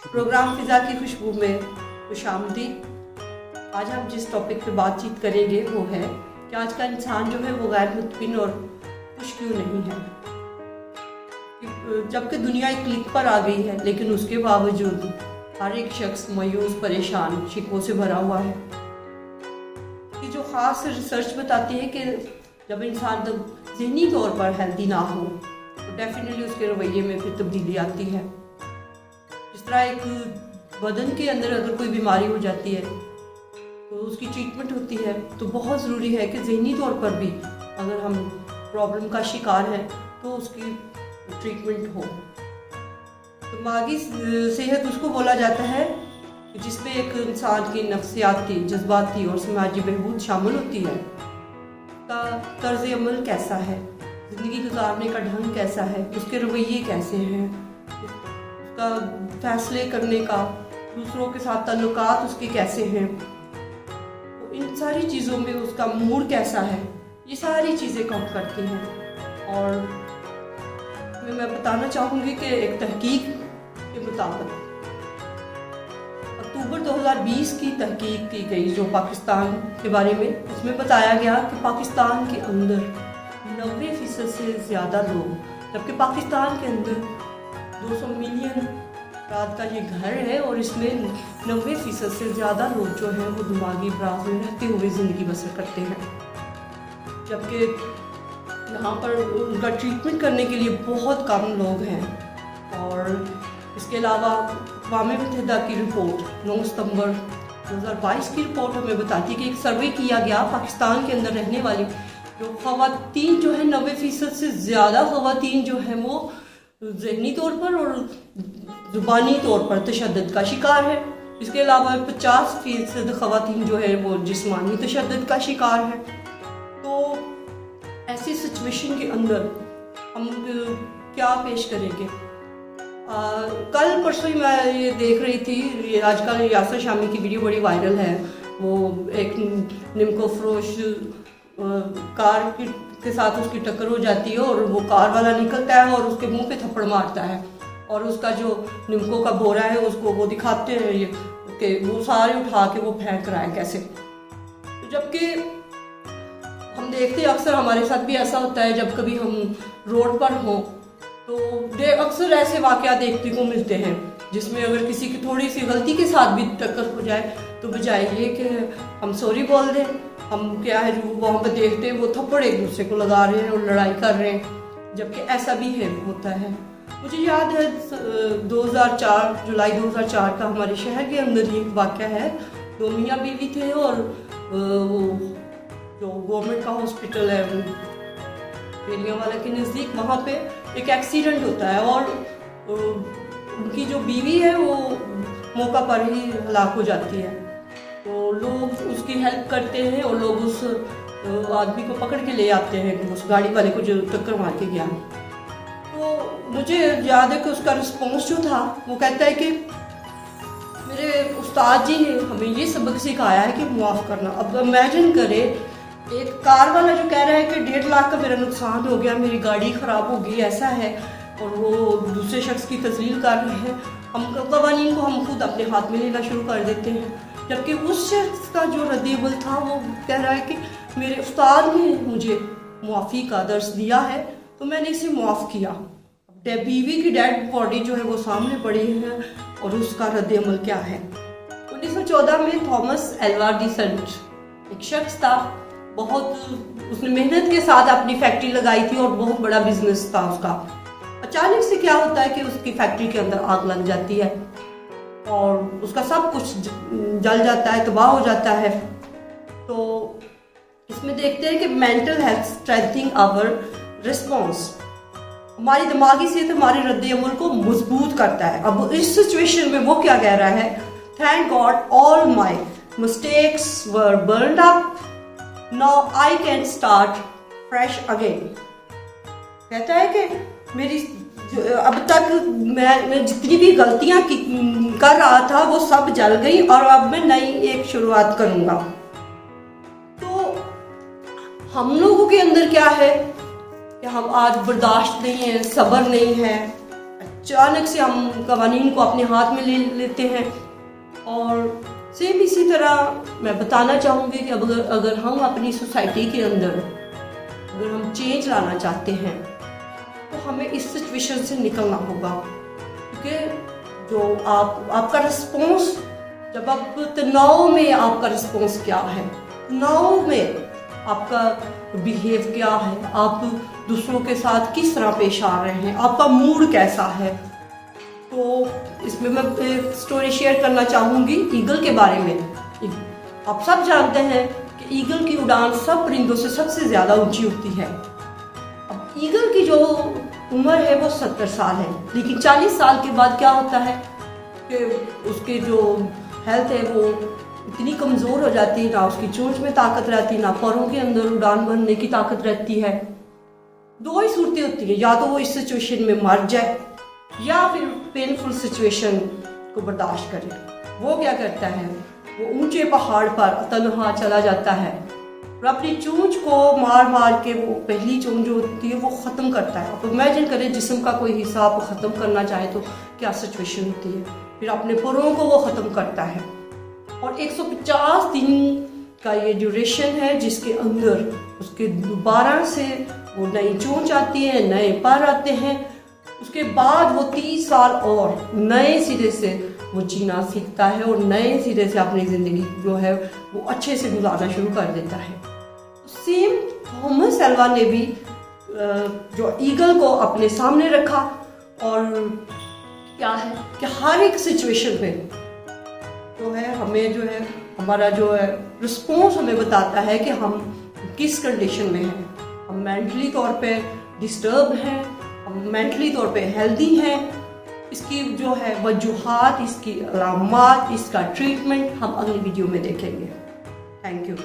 Programme फिजा की खुशबू में खुशामदीद। आज हम जिस टॉपिक पे बातचीत करेंगे वो है कि आज का इंसान जो है वो गैर मुतमिन और खुश क्यों नहीं है। जबकि दुनिया एक क्लिक पर आ गई है लेकिन उसके बावजूद हर एक शख्स मायूस, परेशान, शिकवों से भरा हुआ है। कि जो खास रिसर्च बताती है कि जब इंसान तब ज़हनी तौर पर हेल्दी ना हो तो डेफिनेटली उसके रवैये में फिर तब्दीली आती है। जिस तरह एक बदन के अंदर अगर कोई बीमारी हो जाती है तो उसकी ट्रीटमेंट होती है, तो बहुत ज़रूरी है कि ज़हनी तौर पर भी अगर हम प्रॉब्लम का शिकार हैं तो उसकी ट्रीटमेंट हो। दिमागी सेहत उसको बोला जाता है जिसमें एक इंसान की नफ्सियाती, जज्बाती और समाजी बहबूद शामिल होती है। उसका तर्ज अमल कैसा है, ज़िंदगी गुजारने का ढंग कैसा है, उसके रवैये कैसे हैं, उसका फैसले करने का, दूसरों के साथ ताल्लुकात उसके कैसे हैं, तो इन सारी चीज़ों में उसका मूड कैसा है, ये सारी चीज़ें काउंट करती हैं। और मैं बताना चाहूँगी कि एक तहकीक के मुताबिक अक्टूबर 2020 की तहकीक की गई जो पाकिस्तान के बारे में, उसमें बताया गया कि पाकिस्तान के अंदर 90% से ज़्यादा लोग, जबकि पाकिस्तान के अंदर 200 मिलियन रात का ये घर है और इसमें 90% से ज़्यादा लोग जो हैं वो दिमागी अमराज में रहते हुए ज़िंदगी बसर करते हैं। जबकि यहाँ पर उनका ट्रीटमेंट करने के लिए बहुत कम लोग हैं। और इसके अलावा अक़वाम मुत्तहिदा की रिपोर्ट 9 सितंबर 2022 की रिपोर्ट हमें बताती है कि एक सर्वे किया गया पाकिस्तान के अंदर रहने वाली जो ख़वातीन जो है 90% से ज़्यादा ख़वातीन जो हैं वो ज़हनी तौर पर और ज़ुबानी तौर पर तशद्दुद का शिकार है। इसके अलावा 50% ख़वातीन जो है वो जिस्मानी तशद्दुद का शिकार है। तो ऐसी सिचुएशन के अंदर हम क्या पेश करेंगे। कल परसों ही मैं ये देख रही थी, आजकल यासर शामी की वीडियो बड़ी वायरल है। वो एक निम्को फरोश कार के साथ उसकी टक्कर हो जाती है और वो कार वाला निकलता है और उसके मुंह पे थप्पड़ मारता है और उसका जो निम्को का बोरा है उसको वो दिखाते हैं ये कि वो सारे उठा के वो फेंक रहा है कैसे। तो जबकि हम देखते हैं अक्सर हमारे साथ भी ऐसा होता है, जब कभी हम रोड पर हों तो अक्सर ऐसे वाक़या देखने को मिलते हैं जिसमें अगर किसी की थोड़ी सी गलती के साथ भी टक्कर हो जाए तो बजाय ये कि हम सॉरी बोल दें, हम क्या है जो वहाँ पर देखते हैं वो थप्पड़ एक दूसरे को लगा रहे हैं और लड़ाई कर रहे हैं। जबकि ऐसा भी है होता है। मुझे याद है 2004 जुलाई 2004 का हमारे शहर के अंदर ही एक वाक़या है। 2 मियाँ बीवी थे और वो जो गवर्नमेंट का हॉस्पिटल है बेलिया वाला के नज़दीक, वहाँ पे एक एक्सीडेंट होता है और उनकी जो बीवी है वो मौका पर ही हलाक हो जाती है। तो लोग उसकी हेल्प करते हैं और लोग उस आदमी को पकड़ के ले आते हैं, उस गाड़ी वाले को जो टक्कर मार के गया। तो मुझे याद है कि उसका रिस्पॉन्स जो था वो कहता है कि मेरे उस्ताद जी ने हमें ये सबक सिखाया है कि माफ़ करना। अब इमेजिन करें एक कार वाला जो कह रहा है कि 1.5 लाख का मेरा नुकसान हो गया, मेरी गाड़ी ख़राब हो गई, ऐसा है, और वो दूसरे शख्स की तस्लील कर रहे हैं। हम क़वानीन को हम खुद अपने हाथ में लेना शुरू कर देते हैं। जबकि उस शख्स का जो रद्द-ए-अमल था वो कह रहा है कि मेरे उस्ताद ने मुझे मुआफ़ी का दर्स दिया है तो मैंने इसे मुआफ़ किया। बीवी की डेड बॉडी जो है वो सामने पड़ी है और उसका रद्द-ए-अमल क्या है। 1914 में थॉमस एल्वा एडिसन एक शख्स था, बहुत उसने मेहनत के साथ अपनी फैक्ट्री लगाई थी और बहुत बड़ा बिजनेस था उसका। अचानक से क्या होता है कि उसकी फैक्ट्री के अंदर आग लग जाती है और उसका सब कुछ जल जाता है, तबाह हो जाता है। तो इसमें देखते हैं कि mental health strengthening our response, हमारी दिमागी सेहत हमारे रद्द-ए-अमल को मजबूत करता है। अब इस सिचुएशन में वो क्या कह रहा है, thank God all my mistakes were burned up, now I can start fresh again. कहता है कि मेरी अब तक मैं जितनी भी गलतियां कर रहा था वो सब जल गई और अब मैं नई एक शुरुआत करूंगा। तो हम लोगों के अंदर क्या है कि हम आज बर्दाश्त नहीं है, सब्र नहीं है, अचानक से हम कवानीन को अपने हाथ में ले लेते हैं। और सेम इसी तरह मैं बताना चाहूँगी कि अगर हम अपनी सोसाइटी के अंदर अगर हम चेंज लाना चाहते हैं तो हमें इस सिचुएशन से निकलना होगा, क्योंकि जो आपका रिस्पॉन्स, जब आप तनाव में आपका रिस्पॉन्स क्या है, तनाव में आपका बिहेव क्या है, आप दूसरों के साथ किस तरह पेश आ रहे हैं, आपका मूड कैसा है। तो इसमें मैं एक स्टोरी शेयर करना चाहूँगी ईगल के बारे में। आप सब जानते हैं कि ईगल की उड़ान सब परिंदों से सबसे ज़्यादा ऊंची होती है। अब ईगल की जो उम्र है वो 70 साल है, लेकिन 40 साल के बाद क्या होता है कि उसके जो हेल्थ है वो इतनी कमज़ोर हो जाती है, ना उसकी चोंच में ताकत रहती, ना पैरों के अंदर उड़ान भरने की ताकत रहती है। दो ही सूरतें होती हैं, या तो वो इस सिचुएशन में मर जाए या फिर पेनफुल सिचुएशन को बर्दाश्त करे। वो क्या करता है, वो ऊंचे पहाड़ पर तन्हा चला जाता है और अपनी चोंच को मार मार के, वो पहली चोंच जो होती है वो ख़त्म करता है। आप इमेजिन करें जिस्म का कोई हिस्सा आप ख़त्म करना चाहे तो क्या सिचुएशन होती है। फिर अपने पुरों को वो ख़त्म करता है और 150 दिन का ये ड्यूरेशन है जिसके अंदर उसके दोबारा से वो नई चोंच आती है, नए पर आते हैं। उसके बाद वो 30 साल और नए सिरे से वो जीना सीखता है और नए सिरे से अपनी ज़िंदगी जो है वो अच्छे से गुजारना शुरू कर देता है। सेम थॉमस एल्वा ने भी जो ईगल को अपने सामने रखा और क्या है कि हर एक सिचुएशन में जो है हमें जो है हमारा जो है रिस्पॉन्स हमें बताता है कि हम किस कंडीशन में हैं। हम मेंटली तौर पे डिस्टर्ब हैं, हम मेंटली तौर पे हेल्दी हैं। इसकी जो है वजूहात, इसकी अलामात, इसका ट्रीटमेंट हम अगली वीडियो में देखेंगे। Thank you.